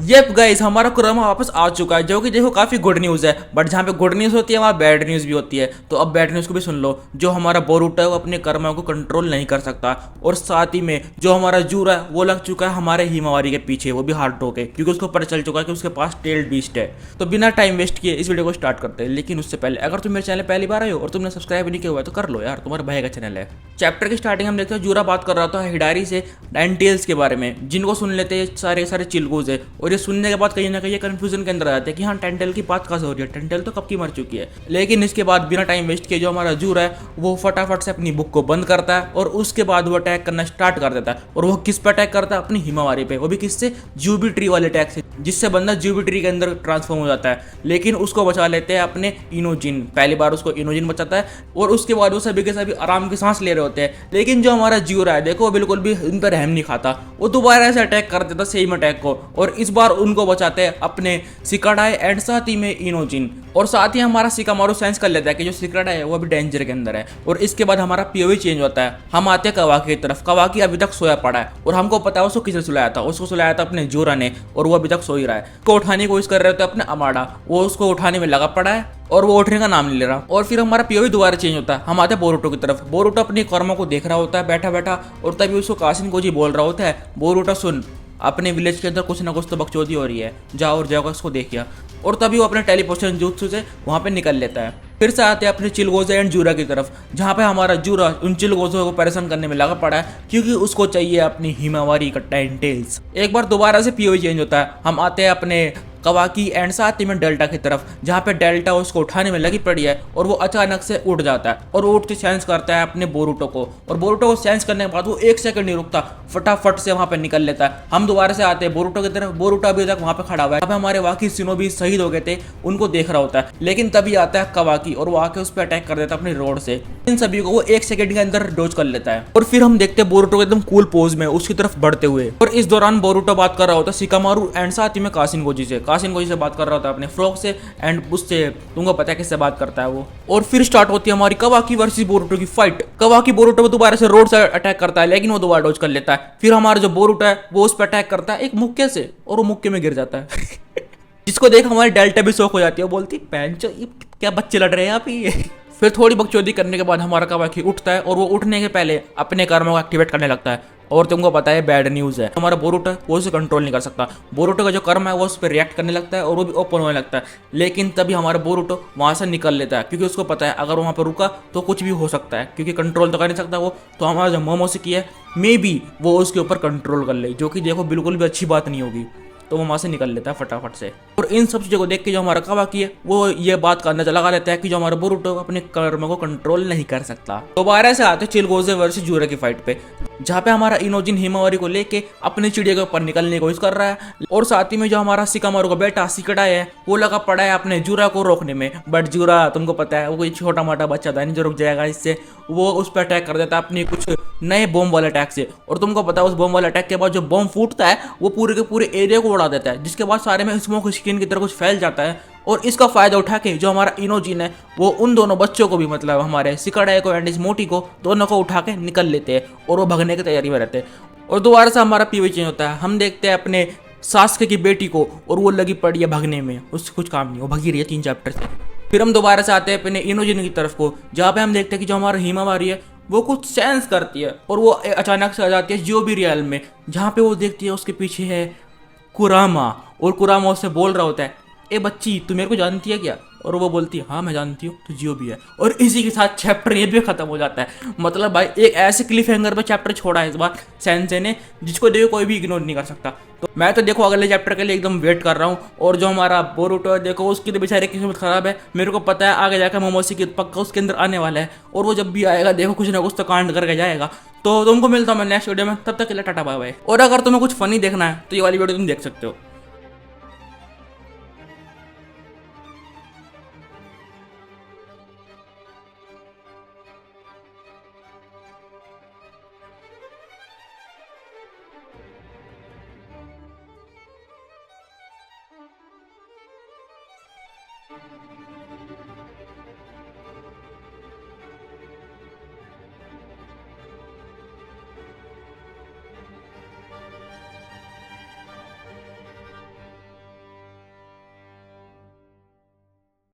Yelp guys, हमारा कुरामा वापस आ चुका है, जो कि देखो काफी गुड न्यूज है। बट जहाँ पे गुड न्यूज होती है वहाँ बैड न्यूज भी होती है। तो अब बैड न्यूज को भी सुन लो। जो हमारा बोरुटो है वो अपने कर्मों को कंट्रोल नहीं कर सकता, और साथ ही में जो हमारा जूरा है वो लग चुका है हमारे हिमावारी के पीछे, वो भी हार्ड के, क्योंकि उसको पता चल चुका है कि उसके पास टेल्ड बीस्ट है। तो बिना टाइम वेस्ट किए इस वीडियो को स्टार्ट करते हैं। लेकिन उससे पहले अगर तुम मेरे चैनल पहली बार आए हो और तुमने सब्सक्राइब नहीं किया हुआ है तो कर लो यार, तुम्हारे भाई का चैनल है। चैप्टर की स्टार्टिंग हम देखते हैं जूरा बात कर रहा था हिडारी से नाइनटेल्स के बारे में, जिनको सुन लेते हैं सारे सारे चिलगोज है। और ये सुनने के बाद कहीं ना कहीं कंफ्यूजन के अंदर आ जाते हैं कि हाँ टेंटेल की बात कहाँ से हो रही है, टेंटेल तो कब की मर चुकी है। लेकिन इसके बाद बिना टाइम वेस्ट किए जो हमारा जूरा है वो फटाफट से अपनी बुक को बंद करता है, और उसके बाद वो अटैक करना स्टार्ट कर देता है। और वो किस पे अटैक करता है? अपनी हिमावारी पे, वो भी किससे? जूबी ट्री वाले अटैक से, जिससे बंदा जूबी ट्री के अंदर ट्रांसफॉर्म हो जाता है। लेकिन उसको बचा लेते हैं अपने इनोजिन, पहली बार उसको इनोजिन बचाता है, और उसके बाद वो सभी के सभी आराम की सांस ले रहे होते हैं। लेकिन जो हमारा जूरा है देखो बिल्कुल भी इन पर रहम नहीं खाता, वो दोबारा से अटैक कर देता सेम अटैक को, और इस बार उनको बचाते हैं अपने सिकाडाई एंड साथ ही में इनोजिन। और साथ ही हमारा सिकामारू सेंस कर लेता है कि जो सिकाडाई है वो अभी डेंजर के अंदर है। और इसके बाद हमारा पीओवी चेंज होता है, हम आते हैं कवाकी की तरफ। कवाकी अभी तक सोया पड़ा है, और हमको पता है उसको किसने सुलाया था, उसको सुलाया था अपने जूरा ने, और वो अभी तक सो ही रहा है। उसको उठाने की कोशिश कर रहे थे अपने अमाडा, वो उसको उठाने में लगा पड़ा है और वो उठने का नाम नहीं ले रहा। और फिर हमारा पीओवी दोबारा चेंज होता है, हम आते हैं बोरुटो की तरफ। बोरुटो अपने कर्मों को देख रहा होता है बैठा बैठा, और तभी उसको कासिन कोजी बोल रहा होता है, बोरुटो सुन, अपने विलेज के अंदर कुछ ना कुछ तो बकचोदी हो रही है, जाओ और जाओ उसको देखिए। और तभी वो अपने टेलीपोर्टेशन jutsu से वहाँ पे निकल लेता है। फिर से आते हैं अपने चिलगोजा एंड जूरा की तरफ, जहाँ पे हमारा जूरा उन चिलगोजों को परेशान करने में लगा पड़ा है, क्योंकि उसको चाहिए अपनी हिमावारी का टेंटेल्स। एक बार दोबारा से पीओवी चेंज होता है, हम आते हैं अपने कवाकी एंड साथ ही में डेल्टा की तरफ, जहाँ पे डेल्टा उसको उठाने में लगी पड़ी है, और वो अचानक से उठ जाता है, और उठते सेंस करता है अपने बोरुटो को। और बोरुटो को सेंस करने के बाद वो एक सेकंड नहीं रुकता, फटाफट से वहाँ पे निकल लेता है। हम दोबारा से आते हैं बोरुटो की तरफ। बोरुटो अभी तक वहाँ पे खड़ा हुआ है, अब हमारे वाकी शिनोबी शहीद हो गए थे, उनको देख रहा होता है। लेकिन तभी आता है कवाकी, और वो आके उस पर अटैक कर देता है अपनी रोड से। इन सभी को वो एक सेकंड के अंदर डोज कर लेता है। और फिर हम देखते हैं बोरुटो एकदम कूल पोज में उसकी तरफ बढ़ते हुए, और इस दौरान बोरुटो बात कर रहा होता है सिकामारू एंड साथ ही में कासिन गोजी से। कासिन गोजी से बात कर रहा होता है अपने फ्रॉग से, एंड उससे तुमको पता है किससे बात करता है वो। और फिर स्टार्ट होती है हमारी कवाकी वर्सेस बोरुटो की फाइट। कवाकी बोरुटो को दोबारा से रोड से अटैक करता है, लेकिन वो दोबारा डोज कर लेता है। फिर हमारा जो बोरुटो है वो उस पर अटैक करता है एक मुक्के से, और वो मुक्के में गिर जाता है जिसको देख हमारी डेल्टा भी शौक हो जाती है, बोलती पैंचो ये क्या बच्चे लड़ रहे हैं यहाँ पे फिर थोड़ी बकचोदी करने के बाद हमारा कवाकी उठता है, और वो उठने के पहले अपने कर्मों को एक्टिवेट करने लगता है। और तुमको पता है बैड न्यूज़ है, हमारा बोरुटो है वो उसे कंट्रोल नहीं कर सकता। बोरुटो का जो कर्म है वो उस पर रिएक्ट करने लगता है, और वो भी ओपन होने लगता है। लेकिन तभी हमारा बोरुटो वहाँ से निकल लेता है, क्योंकि उसको पता है अगर वहाँ पर रुका तो कुछ भी हो सकता है, क्योंकि कंट्रोल तो कर नहीं सकता वो। तो हमारा जो मोमोशिकी है मे बी वो उसके ऊपर कंट्रोल कर ले, जो कि देखो बिल्कुल भी अच्छी बात नहीं होगी। तो वो वहाँ से निकल लेता है फटाफट से। और इन सब चीज़ों को देख के जो हमारा कवाकी है वो ये बात का अंदाजा लगा लेता है कि जो हमारा बोरुटो अपने कर्म को कंट्रोल नहीं कर सकता। दोबारा से आते चिलगोजे वर्सेस जूरा की फाइट पे, जहाँ पे हमारा इनोजिन हिमावारी को लेके अपने चिड़िया के ऊपर निकलने की कोशिश कर रहा है। और साथ ही में जो हमारा सिकामारू का बेटा सिकडाई है वो लगा पड़ा है अपने जूरा को रोकने में। बट जूरा तुमको पता है वो कोई छोटा मोटा बच्चा था नहीं जो रुक जाएगा इससे, वो उस पर अटैक कर देता है अपनी कुछ नए बॉम्ब वाले अटैक से। और तुमको पता है उस बॉम्ब वाले अटैक के बाद जो बॉम्ब फूटता है वो पूरे के पूरे एरिया को उड़ा देता है, जिसके बाद सारे में स्मोक स्क्रीन की तरह कुछ फैल जाता है। और इसका फायदा उठा के जो हमारा इनोजिन है वो उन दोनों बच्चों को भी, मतलब हमारे सिकाडाई को एंड इस मोटी को, दोनों को उठा के निकल लेते हैं, और वो भगने की तैयारी में रहते हैं। और दोबारा से हमारा पीवी चेंज होता है, हम देखते हैं अपने सास्के की बेटी को, और वो लगी पड़ी है भगने में, उससे कुछ काम नहीं, वो भगी रही है 3 चैप्टर से। फिर हम दोबारा से आते हैं अपने इनोजिन की तरफ को, जहाँ पे हम देखते हैं कि जो हमारा हिमावारी है वो कुछ सेंस करती है, और वो अचानक से आ जाती है जो भी रियल में, जहाँ पे वो देखती है उसके पीछे है कुरामा। और कुरामा उससे बोल रहा होता है, ए बच्ची तू मेरे को जानती है क्या? और वो बोलती है हाँ मैं जानती हूँ, तो जियो भी है। और इसी के साथ चैप्टर ये भी खत्म हो जाता है। मतलब भाई एक ऐसे क्लिफ हैंगर पे चैप्टर छोड़ा है इस बार सेंसे ने, जिसको देखो कोई भी इग्नोर नहीं कर सकता। तो मैं तो देखो अगले चैप्टर के लिए एकदम वेट कर रहा हूँ। और जो हमारा बोरुटो है देखो उसकी तो बेचारे की किस्मत खराब है, मेरे को पता है आगे जाकर मोमोशिकी पक्का उसके अंदर आने वाला है, और वो जब भी आएगा देखो कुछ ना कुछ तो कांड करके जाएगा। तो तुमको मिलता हूँ मैं नेक्स्ट वीडियो में, तब तक के लिए टाटा बाय बाय। और अगर तुम्हें कुछ फनी देखना है तो ये वाली वीडियो तुम देख सकते हो।